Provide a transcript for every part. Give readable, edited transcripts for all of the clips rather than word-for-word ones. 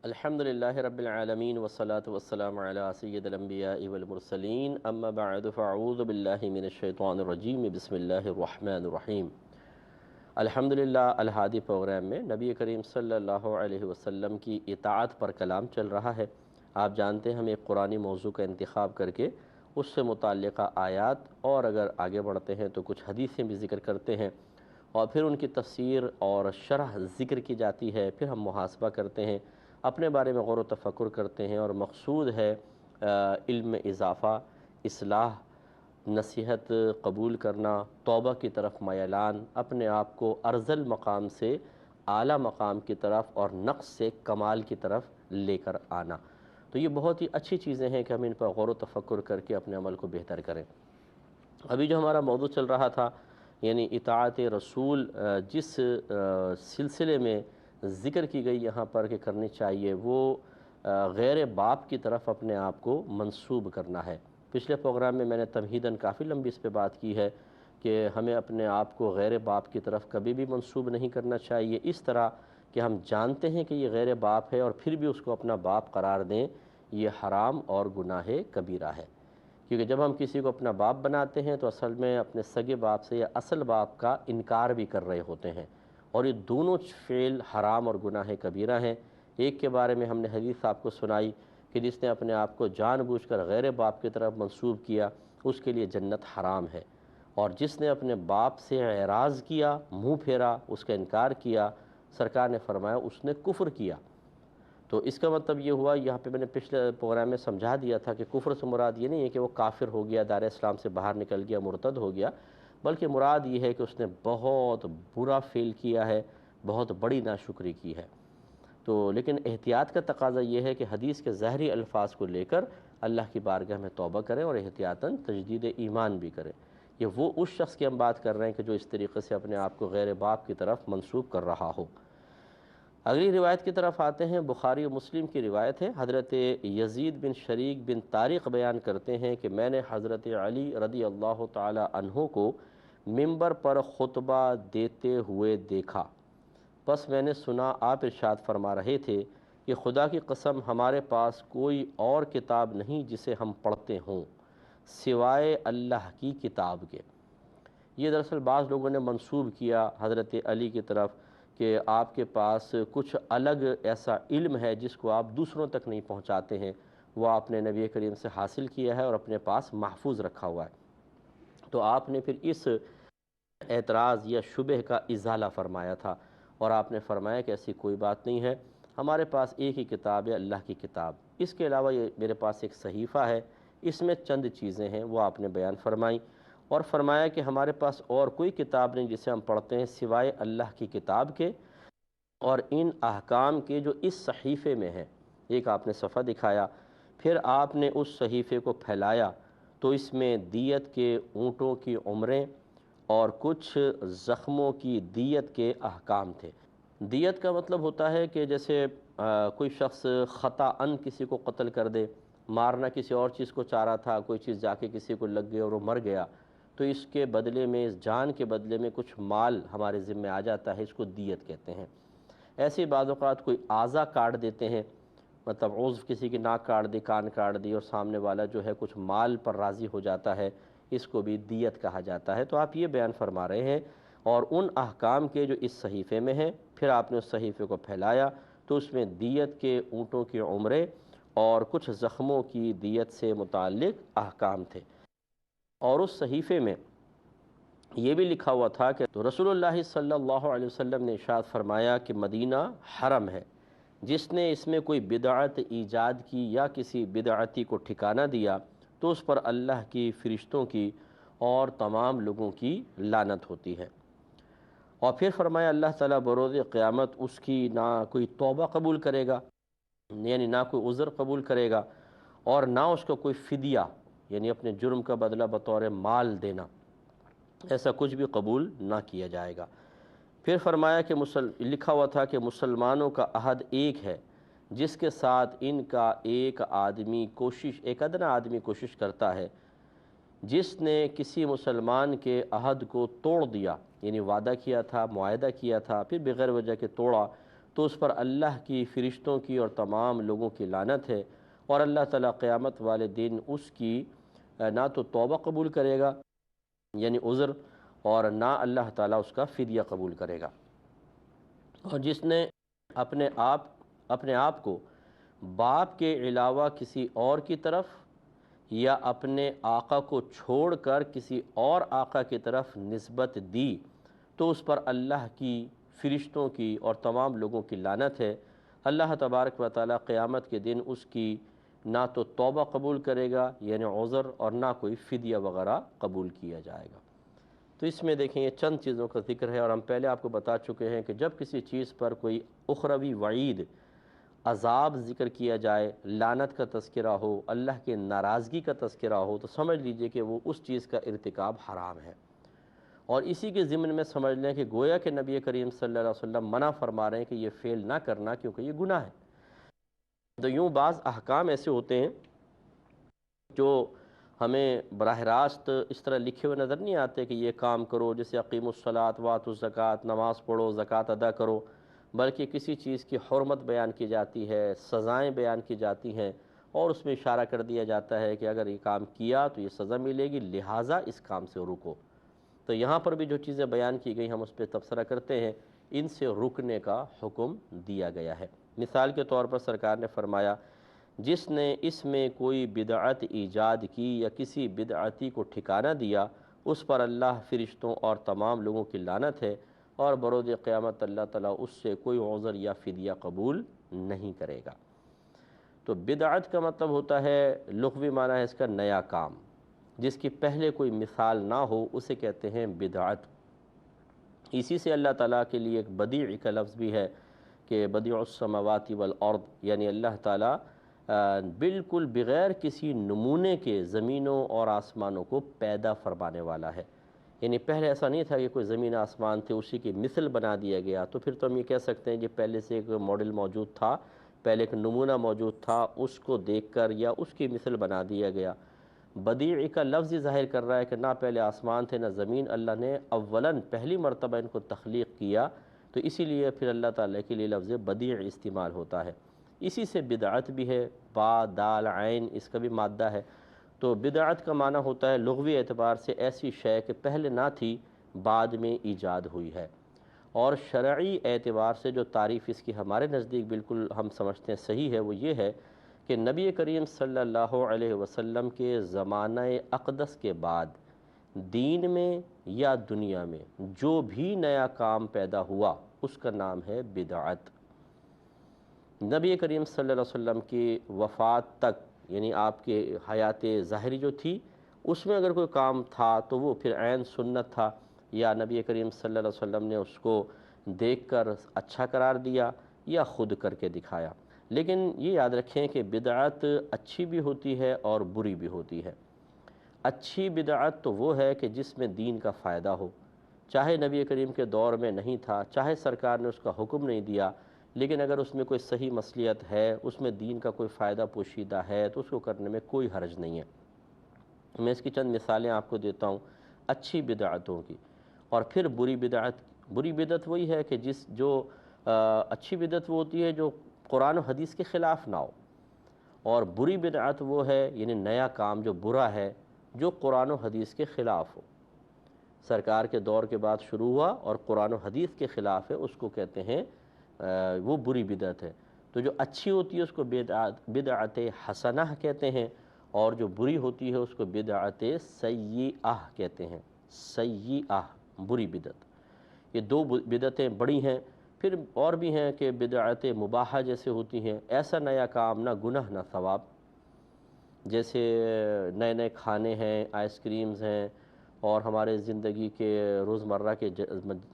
الحمد للہ رب العالمین والصلاة والسلام علی سید الانبیاء والمرسلین اما بعد فاعوذ باللہ من الشیطان الرجیم بسم اللہ الرحمن الرحیم۔ الحمدللہ الہادی پروگرام میں نبی کریم صلی اللہ علیہ وسلم کی اطاعت پر کلام چل رہا ہے۔ آپ جانتے ہیں ہم ایک قرآنی موضوع کا انتخاب کر کے اس سے متعلقہ آیات اور اگر آگے بڑھتے ہیں تو کچھ حدیثیں بھی ذکر کرتے ہیں اور پھر ان کی تفسیر اور شرح ذکر کی جاتی ہے، پھر ہم محاسبہ کرتے ہیں، اپنے بارے میں غور و تفکر کرتے ہیں اور مقصود ہے علم میں اضافہ، اصلاح، نصیحت قبول کرنا، توبہ کی طرف میلان، اپنے آپ کو ارذل مقام سے اعلیٰ مقام کی طرف اور نقص سے کمال کی طرف لے کر آنا۔ تو یہ بہت ہی اچھی چیزیں ہیں کہ ہم ان پر غور و تفکر کر کے اپنے عمل کو بہتر کریں۔ ابھی جو ہمارا موضوع چل رہا تھا یعنی اطاعت رسول، جس سلسلے میں ذکر کی گئی یہاں پر کہ کرنی چاہیے وہ غیر باپ کی طرف اپنے آپ کو منسوب کرنا ہے۔ پچھلے پروگرام میں نے تمہیداً کافی لمبی اس پہ بات کی ہے کہ ہمیں اپنے آپ کو غیر باپ کی طرف کبھی بھی منسوب نہیں کرنا چاہیے، اس طرح کہ ہم جانتے ہیں کہ یہ غیر باپ ہے اور پھر بھی اس کو اپنا باپ قرار دیں، یہ حرام اور گناہ کبیرہ ہے۔ کیونکہ جب ہم کسی کو اپنا باپ بناتے ہیں تو اصل میں اپنے سگے باپ سے یا اصل باپ کا انکار بھی کر رہے ہوتے ہیں، اور یہ دونوں فعل حرام اور گناہ کبیرہ ہیں۔ ایک کے بارے میں ہم نے حدیث آپ کو سنائی کہ جس نے اپنے آپ کو جان بوجھ کر غیر باپ کی طرف منسوب کیا اس کے لیے جنت حرام ہے، اور جس نے اپنے باپ سے اعراض کیا، منہ پھیرا، اس کا انکار کیا، سرکار نے فرمایا اس نے کفر کیا۔ تو اس کا مطلب یہ ہوا، یہاں پہ میں نے پچھلے پروگرام میں سمجھا دیا تھا کہ کفر سے مراد یہ نہیں ہے کہ وہ کافر ہو گیا، دائرہ اسلام سے باہر نکل گیا، مرتد ہو گیا، بلکہ مراد یہ ہے کہ اس نے بہت برا فعل کیا ہے، بہت بڑی ناشکری کی ہے۔ تو لیکن احتیاط کا تقاضا یہ ہے کہ حدیث کے ظاہری الفاظ کو لے کر اللہ کی بارگاہ میں توبہ کریں اور احتیاطاً تجدید ایمان بھی کریں۔ یہ وہ اس شخص کی ہم بات کر رہے ہیں کہ جو اس طریقے سے اپنے آپ کو غیر باپ کی طرف منسوب کر رہا ہو۔ اگلی روایت کی طرف آتے ہیں، بخاری و مسلم کی روایت ہے۔ حضرت یزید بن شریک بن طارق بیان کرتے ہیں کہ میں نے حضرت علی رضی اللہ تعالی عنہ کو منبر پر خطبہ دیتے ہوئے دیکھا، بس میں نے سنا آپ ارشاد فرما رہے تھے کہ خدا کی قسم ہمارے پاس کوئی اور کتاب نہیں جسے ہم پڑھتے ہوں سوائے اللہ کی کتاب کے۔ یہ دراصل بعض لوگوں نے منسوب کیا حضرت علی کی طرف کہ آپ کے پاس کچھ الگ ایسا علم ہے جس کو آپ دوسروں تک نہیں پہنچاتے ہیں، وہ آپ نے نبی کریم سے حاصل کیا ہے اور اپنے پاس محفوظ رکھا ہوا ہے۔ تو آپ نے پھر اس اعتراض یا شبہ کا ازالہ فرمایا تھا اور آپ نے فرمایا کہ ایسی کوئی بات نہیں ہے، ہمارے پاس ایک ہی کتاب ہے، اللہ کی کتاب۔ اس کے علاوہ یہ میرے پاس ایک صحیفہ ہے، اس میں چند چیزیں ہیں وہ آپ نے بیان فرمائیں، اور فرمایا کہ ہمارے پاس اور کوئی کتاب نہیں جسے ہم پڑھتے ہیں سوائے اللہ کی کتاب کے اور ان احکام کے جو اس صحیفے میں ہیں۔ ایک آپ نے صفحہ دکھایا، پھر آپ نے اس صحیفے کو پھیلایا تو اس میں دیت کے اونٹوں کی عمریں اور کچھ زخموں کی دیت کے احکام تھے۔ دیت کا مطلب ہوتا ہے کہ جیسے کوئی شخص خطاً کسی کو قتل کر دے، مارنا کسی اور چیز کو چاہ رہا تھا، کوئی چیز جا کے کسی کو لگ گئی اور وہ مر گیا، تو اس کے بدلے میں، اس جان کے بدلے میں کچھ مال ہمارے ذمہ آ جاتا ہے، اس کو دیت کہتے ہیں۔ ایسے بعض اوقات کوئی اعضا کاٹ دیتے ہیں، مطلب عضو کسی کی ناک کاٹ دی، کان کاٹ دی اور سامنے والا جو ہے کچھ مال پر راضی ہو جاتا ہے، اس کو بھی دیت کہا جاتا ہے۔ تو آپ یہ بیان فرما رہے ہیں اور ان احکام کے جو اس صحیفے میں ہیں، پھر آپ نے اس صحیفے کو پھیلایا تو اس میں دیت کے اونٹوں کی عمریں اور کچھ زخموں کی دیت سے متعلق احکام تھے، اور اس صحیفے میں یہ بھی لکھا ہوا تھا کہ تو رسول اللہ صلی اللہ علیہ وسلم نے ارشاد فرمایا کہ مدینہ حرم ہے، جس نے اس میں کوئی بدعت ایجاد کی یا کسی بدعتی کو ٹھکانہ دیا تو اس پر اللہ کی، فرشتوں کی اور تمام لوگوں کی لعنت ہوتی ہے۔ اور پھر فرمایا اللہ تعالیٰ بروز قیامت اس کی نہ کوئی توبہ قبول کرے گا، یعنی نہ کوئی عذر قبول کرے گا، اور نہ اس کو کوئی فدیہ یعنی اپنے جرم کا بدلہ بطور مال دینا، ایسا کچھ بھی قبول نہ کیا جائے گا۔ پھر فرمایا کہ لکھا ہوا تھا کہ مسلمانوں کا عہد ایک ہے جس کے ساتھ ان کا ایک ادنا آدمی کوشش کرتا ہے، جس نے کسی مسلمان کے عہد کو توڑ دیا، یعنی وعدہ کیا تھا، معاہدہ کیا تھا، پھر بغیر وجہ کے توڑا، تو اس پر اللہ کی، فرشتوں کی اور تمام لوگوں کی لعنت ہے، اور اللہ تعالیٰ قیامت والے دن اس کی نہ تو توبہ قبول کرے گا یعنی عذر، اور نہ اللہ تعالیٰ اس کا فدیہ قبول کرے گا۔ اور جس نے اپنے آپ کو باپ کے علاوہ کسی اور کی طرف یا اپنے آقا کو چھوڑ کر کسی اور آقا کی طرف نسبت دی تو اس پر اللہ کی، فرشتوں کی اور تمام لوگوں کی لعنت ہے۔ اللہ تبارک و تعالیٰ قیامت کے دن اس کی نہ تو توبہ قبول کرے گا یعنی عذر، اور نہ کوئی فدیہ وغیرہ قبول کیا جائے گا۔ تو اس میں دیکھیں یہ چند چیزوں کا ذکر ہے، اور ہم پہلے آپ کو بتا چکے ہیں کہ جب کسی چیز پر کوئی اخروی وعید، عذاب ذکر کیا جائے، لعنت کا تذکرہ ہو، اللہ کی ناراضگی کا تذکرہ ہو، تو سمجھ لیجئے کہ وہ اس چیز کا ارتکاب حرام ہے۔ اور اسی کے ضمن میں سمجھ لیں کہ گویا کہ نبی کریم صلی اللہ علیہ وسلم منع فرما رہے ہیں کہ یہ فعل نہ کرنا، کیونکہ یہ گناہ ہے۔ تو یوں بعض احکام ایسے ہوتے ہیں جو ہمیں براہ راست اس طرح لکھے ہوئے نظر نہیں آتے کہ یہ کام کرو، جیسے اقیم الصلاۃ واتوا الزکوٰۃ، نماز پڑھو، زکوٰۃ ادا کرو، بلکہ کسی چیز کی حرمت بیان کی جاتی ہے، سزائیں بیان کی جاتی ہیں، اور اس میں اشارہ کر دیا جاتا ہے کہ اگر یہ کام کیا تو یہ سزا ملے گی، لہٰذا اس کام سے رکو۔ تو یہاں پر بھی جو چیزیں بیان کی گئی ہم اس پہ تبصرہ کرتے ہیں، ان سے رکنے کا حکم دیا گیا ہے۔ مثال کے طور پر سرکار نے فرمایا، جس نے اس میں کوئی بدعت ایجاد کی یا کسی بدعتی کو ٹھکانہ دیا، اس پر اللہ، فرشتوں اور تمام لوگوں کی لعنت ہے، اور بروز قیامت اللہ تعالیٰ اس سے کوئی عذر یا فدیہ قبول نہیں کرے گا۔ تو بدعت کا مطلب ہوتا ہے، لغوی معنی ہے اس کا نیا کام، جس کی پہلے کوئی مثال نہ ہو، اسے کہتے ہیں بدعت۔ اسی سے اللہ تعالیٰ کے لیے ایک بدیع کا لفظ بھی ہے کہ بدیع السماوات والارض، یعنی اللہ تعالیٰ بالکل بغیر کسی نمونے کے زمینوں اور آسمانوں کو پیدا فرمانے والا ہے۔ یعنی پہلے ایسا نہیں تھا کہ کوئی زمین آسمان تھے اسی کی مثل بنا دیا گیا، تو پھر تو ہم یہ کہہ سکتے ہیں کہ پہلے سے ایک ماڈل موجود تھا، پہلے ایک نمونہ موجود تھا، اس کو دیکھ کر یا اس کی مثل بنا دیا گیا۔ بدیع کا لفظ ہی ظاہر کر رہا ہے کہ نہ پہلے آسمان تھے نہ زمین، اللہ نے اولاً پہلی مرتبہ ان کو تخلیق کیا، تو اسی لیے پھر اللہ تعالیٰ کے لیے لفظ بدیع استعمال ہوتا ہے۔ اسی سے بدعت بھی ہے، با دال عین اس کا بھی مادہ ہے۔ تو بدعت کا معنی ہوتا ہے لغوی اعتبار سے ایسی شے کہ پہلے نہ تھی، بعد میں ایجاد ہوئی ہے۔ اور شرعی اعتبار سے جو تعریف اس کی ہمارے نزدیک بالکل ہم سمجھتے ہیں صحیح ہے، وہ یہ ہے کہ نبی کریم صلی اللہ علیہ وسلم کے زمانہ اقدس کے بعد دین میں یا دنیا میں جو بھی نیا کام پیدا ہوا اس کا نام ہے بدعت۔ نبی کریم صلی اللہ علیہ وسلم کی وفات تک، یعنی آپ کے حیات ظاہری جو تھی، اس میں اگر کوئی کام تھا تو وہ پھر عین سنت تھا، یا نبی کریم صلی اللہ علیہ وسلم نے اس کو دیکھ کر اچھا قرار دیا یا خود کر کے دکھایا۔ لیکن یہ یاد رکھیں کہ بدعت اچھی بھی ہوتی ہے اور بری بھی ہوتی ہے۔ اچھی بدعت تو وہ ہے کہ جس میں دین کا فائدہ ہو، چاہے نبی کریم کے دور میں نہیں تھا، چاہے سرکار نے اس کا حکم نہیں دیا، لیکن اگر اس میں کوئی صحیح مصلحت ہے، اس میں دین کا کوئی فائدہ پوشیدہ ہے، تو اس کو کرنے میں کوئی حرج نہیں ہے۔ میں اس کی چند مثالیں آپ کو دیتا ہوں اچھی بدعتوں کی، اور پھر بری بدعت۔ بری بدعت وہی ہے کہ اچھی بدعت وہ ہوتی ہے جو قرآن و حدیث کے خلاف نہ ہو، اور بری بدعت وہ ہے یعنی نیا کام جو برا ہے جو قرآن و حدیث کے خلاف ہو، سرکار کے دور کے بعد شروع ہوا اور قرآن و حدیث کے خلاف ہے، اس کو کہتے ہیں وہ بری بدعت ہے۔ تو جو اچھی ہوتی ہے اس کو بدعت حسنہ کہتے ہیں، اور جو بری ہوتی ہے اس کو بدعت سیئہ کہتے ہیں۔ سیئہ، بری بدعت۔ یہ دو بدعتیں بڑی ہیں۔ پھر اور بھی ہیں کہ بدعت مباحہ جیسے ہوتی ہیں، ایسا نیا کام، نہ گناہ نہ ثواب، جیسے نئے نئے کھانے ہیں، آئس کریمز ہیں، اور ہمارے زندگی کے روزمرہ کے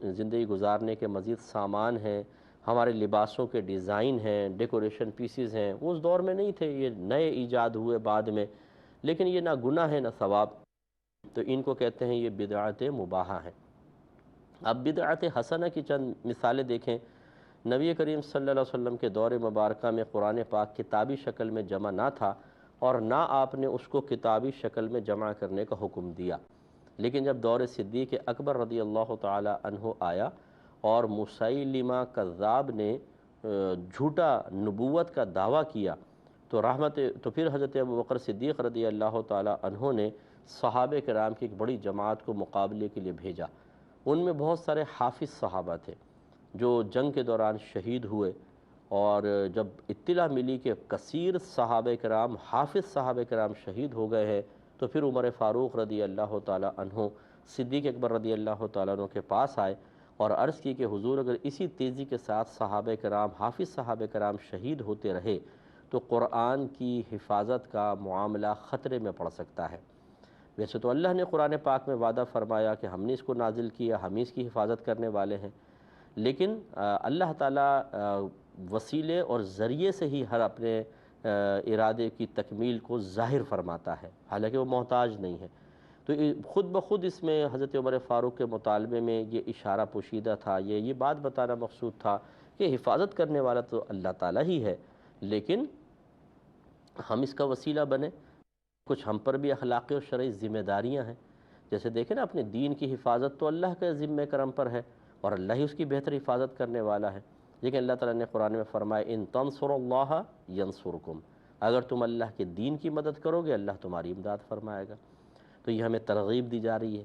زندگی گزارنے کے مزید سامان ہیں، ہمارے لباسوں کے ڈیزائن ہیں، ڈیکوریشن پیسز ہیں، وہ اس دور میں نہیں تھے، یہ نئے ایجاد ہوئے بعد میں، لیکن یہ نہ گناہ ہے نہ ثواب، تو ان کو کہتے ہیں یہ بدعت مباحہ ہیں۔ اب بدعت حسنہ کی چند مثالیں دیکھیں۔ نبی کریم صلی اللہ علیہ وسلم کے دور مبارکہ میں قرآن پاک کتابی شکل میں جمع نہ تھا، اور نہ آپ نے اس کو کتابی شکل میں جمع کرنے کا حکم دیا، لیکن جب دور صدیق اکبر رضی اللہ تعالی عنہ آیا اور مسیلمہ کذاب نے جھوٹا نبوت کا دعویٰ کیا تو پھر حضرت ابوبکر صدیق رضی اللہ تعالیٰ عنہ نے صحابہ کرام کی ایک بڑی جماعت کو مقابلے کے لیے بھیجا۔ ان میں بہت سارے حافظ صحابہ تھے جو جنگ کے دوران شہید ہوئے، اور جب اطلاع ملی کہ کثیر صحابہ کرام، حافظ صحابہ کرام شہید ہو گئے ہیں، تو پھر عمر فاروق رضی اللہ تعالیٰ عنہ صدیق اکبر رضی اللہ تعالیٰ عنہ کے پاس آئے اور عرض کی کہ حضور اگر اسی تیزی کے ساتھ صحابہ کرام، حافظ صحابہ کرام شہید ہوتے رہے تو قرآن کی حفاظت کا معاملہ خطرے میں پڑ سکتا ہے۔ ویسے تو اللہ نے قرآن پاک میں وعدہ فرمایا کہ ہم نے اس کو نازل کیا، ہم اس کی حفاظت کرنے والے ہیں، لیکن اللہ تعالیٰ وسیلے اور ذریعے سے ہی ہر اپنے ارادے کی تکمیل کو ظاہر فرماتا ہے، حالانکہ وہ محتاج نہیں ہے۔ تو خود بخود اس میں حضرت عمر فاروق کے مطالبے میں یہ اشارہ پوشیدہ تھا، یہ بات بتانا مقصود تھا کہ حفاظت کرنے والا تو اللہ تعالیٰ ہی ہے، لیکن ہم اس کا وسیلہ بنیں۔ کچھ ہم پر بھی اخلاقی اور شرعی ذمہ داریاں ہیں، جیسے دیکھیں نا، اپنے دین کی حفاظت تو اللہ کے ذمہ کرم پر ہے اور اللہ ہی اس کی بہتر حفاظت کرنے والا ہے۔ لیکن اللہ تعالیٰ نے قرآن میں فرمایا ان تنصروا اللہ ینصرکم، اگر تم اللہ کے دین کی مدد کرو گے اللہ تمہاری امداد فرمائے گا۔ تو یہ ہمیں ترغیب دی جا رہی ہے۔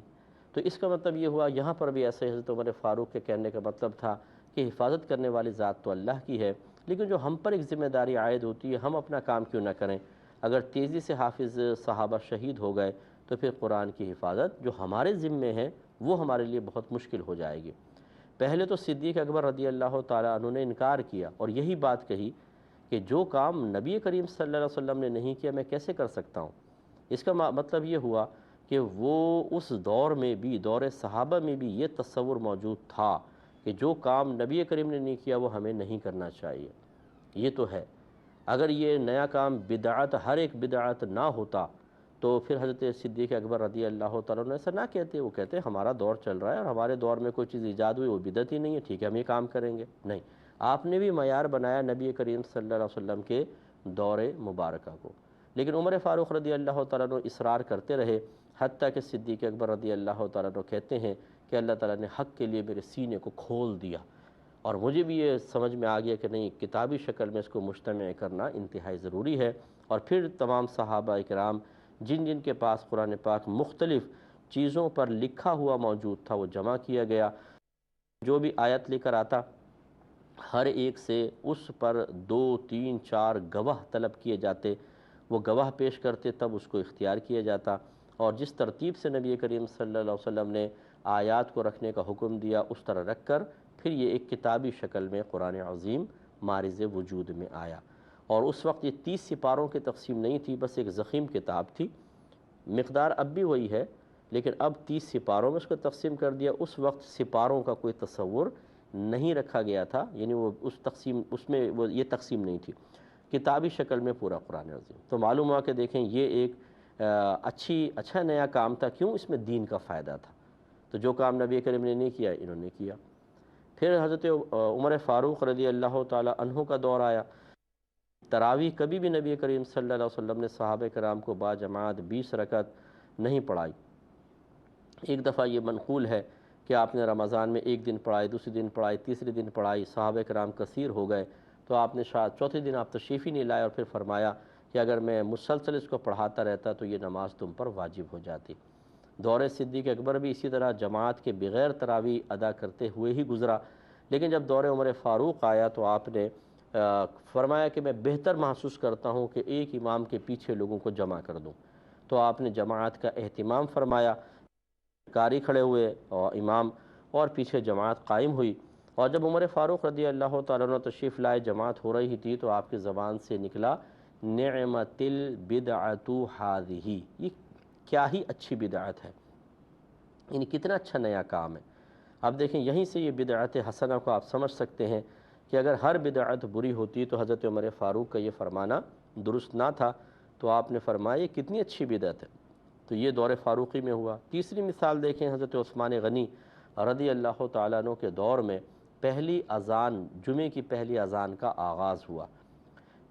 تو اس کا مطلب یہ ہوا، یہاں پر بھی ایسے حضرت عمر فاروق کے کہنے کا مطلب تھا کہ حفاظت کرنے والی ذات تو اللہ کی ہے، لیکن جو ہم پر ایک ذمہ داری عائد ہوتی ہے، ہم اپنا کام کیوں نہ کریں؟ اگر تیزی سے حافظ صحابہ شہید ہو گئے تو پھر قرآن کی حفاظت جو ہمارے ذمے ہے وہ ہمارے لیے بہت مشکل ہو جائے گی۔ پہلے تو صدیق اکبر رضی اللہ تعالیٰ عنہ نے انکار کیا اور یہی بات کہی کہ جو کام نبی کریم صلی اللہ علیہ وسلم نے نہیں کیا میں کیسے کر سکتا ہوں۔ اس کا مطلب یہ ہوا کہ وہ اس دور میں بھی، دور صحابہ میں بھی یہ تصور موجود تھا کہ جو کام نبی کریم نے نہیں کیا وہ ہمیں نہیں کرنا چاہیے۔ یہ تو ہے، اگر یہ نیا کام بدعت، ہر ایک بدعت نہ ہوتا تو پھر حضرت صدیق اکبر رضی اللہ تعالیٰ عنہ ایسا نہ کہتے، وہ کہتے ہمارا دور چل رہا ہے اور ہمارے دور میں کوئی چیز ایجاد ہوئی وہ بدعت ہی نہیں ہے، ٹھیک ہے ہم یہ کام کریں گے۔ نہیں، آپ نے بھی معیار بنایا نبی کریم صلی اللہ علیہ وسلم کے دور مبارکہ کو، لیکن عمر فاروق رضی اللہ تعالیٰ عنہ اصرار کرتے رہے، حتیٰ کہ صدیق اکبر رضی اللہ تعالیٰ عنہ کہتے ہیں کہ اللہ تعالیٰ نے حق کے لیے میرے سینے کو کھول دیا اور مجھے بھی یہ سمجھ میں آ گیا کہ نہیں، کتابی شکل میں اس کو مجتمع کرنا انتہائی ضروری ہے۔ اور پھر تمام صحابہ کرام جن جن کے پاس قرآن پاک مختلف چیزوں پر لکھا ہوا موجود تھا وہ جمع کیا گیا، جو بھی آیت لے کر آتا ہر ایک سے اس پر 2 3 4 گواہ طلب کیے جاتے، وہ گواہ پیش کرتے تب اس کو اختیار کیا جاتا، اور جس ترتیب سے نبی کریم صلی اللہ علیہ وسلم نے آیات کو رکھنے کا حکم دیا اس طرح رکھ کر پھر یہ ایک کتابی شکل میں قرآن عظیم مارز وجود میں آیا۔ اور اس وقت یہ 30 سپاروں کی تقسیم نہیں تھی، بس ایک ضخیم کتاب تھی، مقدار اب بھی وہی ہے لیکن اب 30 سپاروں میں اس کو تقسیم کر دیا۔ اس وقت سپاروں کا کوئی تصور نہیں رکھا گیا تھا، یعنی وہ اس میں وہ یہ تقسیم نہیں تھی، کتابی شکل میں پورا قرآن عظیم۔ تو معلوم ہوا کہ دیکھیں یہ ایک اچھا نیا کام تھا، کیوں؟ اس میں دین کا فائدہ تھا۔ تو جو کام نبی کریم نے نہیں کیا انہوں نے کیا۔ پھر حضرت عمر فاروق رضی اللہ تعالی عنہ کا دور آیا۔ تراویح کبھی بھی نبی کریم صلی اللہ علیہ وسلم نے صحابہ کرام کو با جماعت 20 رکعت نہیں پڑھائی۔ ایک دفعہ یہ منقول ہے کہ آپ نے رمضان میں ایک دن پڑھائی، دوسرے دن پڑھائی، تیسرے دن پڑھائی، صحابہ کرام کثیر ہو گئے تو آپ نے شاید چوتھے دن آپ تشریف ہی نہیں لائے اور پھر فرمایا کہ اگر میں مسلسل اس کو پڑھاتا رہتا تو یہ نماز تم پر واجب ہو جاتی۔ دور صدیق اکبر بھی اسی طرح جماعت کے بغیر تراویح ادا کرتے ہوئے ہی گزرا، لیکن جب دور عمر فاروق آیا تو آپ نے فرمایا کہ میں بہتر محسوس کرتا ہوں کہ ایک امام کے پیچھے لوگوں کو جمع کر دوں، تو آپ نے جماعت کا اہتمام فرمایا، قاری کھڑے ہوئے اور امام اور پیچھے جماعت قائم ہوئی۔ اور جب عمر فاروق رضی اللہ تعالیٰ عنہ تشریف لائے، جماعت ہو رہی تھی، تو آپ کی زبان سے نکلا نعمت البدعۃ ھذہ، یہ کیا ہی اچھی بدعت ہے، یعنی کتنا اچھا نیا کام ہے۔ اب دیکھیں یہیں سے یہ بدعت حسنہ کو آپ سمجھ سکتے ہیں کہ اگر ہر بدعت بری ہوتی تو حضرت عمر فاروق کا یہ فرمانا درست نہ تھا، تو آپ نے فرمایا یہ کتنی اچھی بدعت ہے۔ تو یہ دور فاروقی میں ہوا۔ تیسری مثال دیکھیں، حضرت عثمان غنی رضی اللہ تعالیٰ عنہ کے دور میں پہلی اذان، جمعے کی پہلی اذان کا آغاز ہوا۔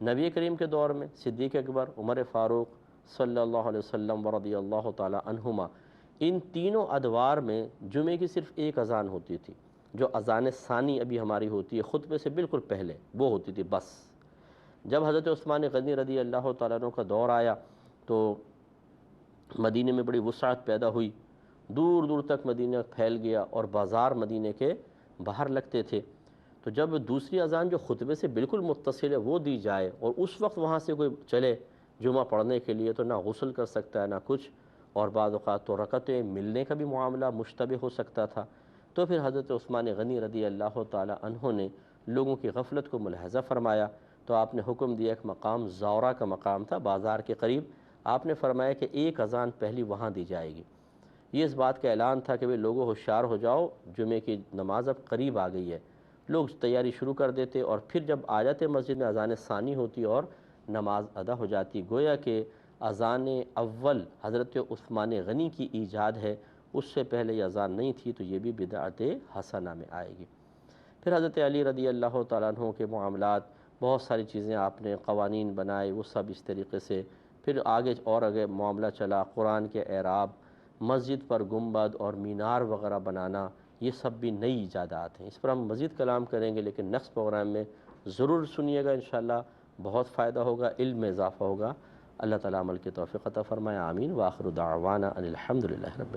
نبی کریم کے دور میں صدیق اکبر، عمر فاروق صلی اللہ علیہ وسلم ورضی اللہ تعالیٰ عنہما، ان تینوں ادوار میں جمعے کی صرف ایک اذان ہوتی تھی، جو اذان ثانی ابھی ہماری ہوتی ہے خطبے سے بالکل پہلے، وہ ہوتی تھی بس۔ جب حضرت عثمان غنی رضی اللہ تعالیٰ عنہ کا دور آیا تو مدینے میں بڑی وسعت پیدا ہوئی، دور دور تک مدینہ پھیل گیا اور بازار مدینے کے باہر لگتے تھے۔ تو جب دوسری اذان جو خطبے سے بالکل متصل ہے وہ دی جائے اور اس وقت وہاں سے کوئی چلے جمعہ پڑھنے کے لیے، تو نہ غسل کر سکتا ہے نہ کچھ، اور بعض اوقات تو رکعتیں ملنے کا بھی معاملہ مشتبہ ہو سکتا تھا۔ تو پھر حضرت عثمان غنی رضی اللہ تعالی عنہ نے لوگوں کی غفلت کو ملاحظہ فرمایا، تو آپ نے حکم دیا، ایک مقام زورا کا مقام تھا بازار کے قریب، آپ نے فرمایا کہ ایک اذان پہلی وہاں دی جائے گی۔ یہ اس بات کا اعلان تھا کہ بھئی لوگوں ہوشیار ہو جاؤ، جمعے کی نماز اب قریب آ گئی ہے۔ لوگ تیاری شروع کر دیتے اور پھر جب آ جاتے مسجد میں اذان ثانی ہوتی اور نماز ادا ہو جاتی۔ گویا کہ اذان اول حضرت عثمان غنی کی ایجاد ہے، اس سے پہلے یہ اذان نہیں تھی، تو یہ بھی بدعت حسنہ میں آئے گی۔ پھر حضرت علی رضی اللہ تعالیٰ عنہ کے معاملات، بہت ساری چیزیں آپ نے قوانین بنائے، وہ سب اس طریقے سے پھر آگے معاملہ چلا۔ قرآن کے اعراب، مسجد پر گنبد اور مینار وغیرہ بنانا، یہ سب بھی نئی ایجادات ہیں۔ اس پر ہم مزید کلام کریں گے، لیکن نیکسٹ پروگرام میں ضرور سنیے گا، انشاءاللہ بہت فائدہ ہوگا، علم میں اضافہ ہوگا۔ اللہ تعالیٰ عمل کی توفیق عطا فرمائے، آمین۔ وآخر دعوانا ان الحمد للہ رب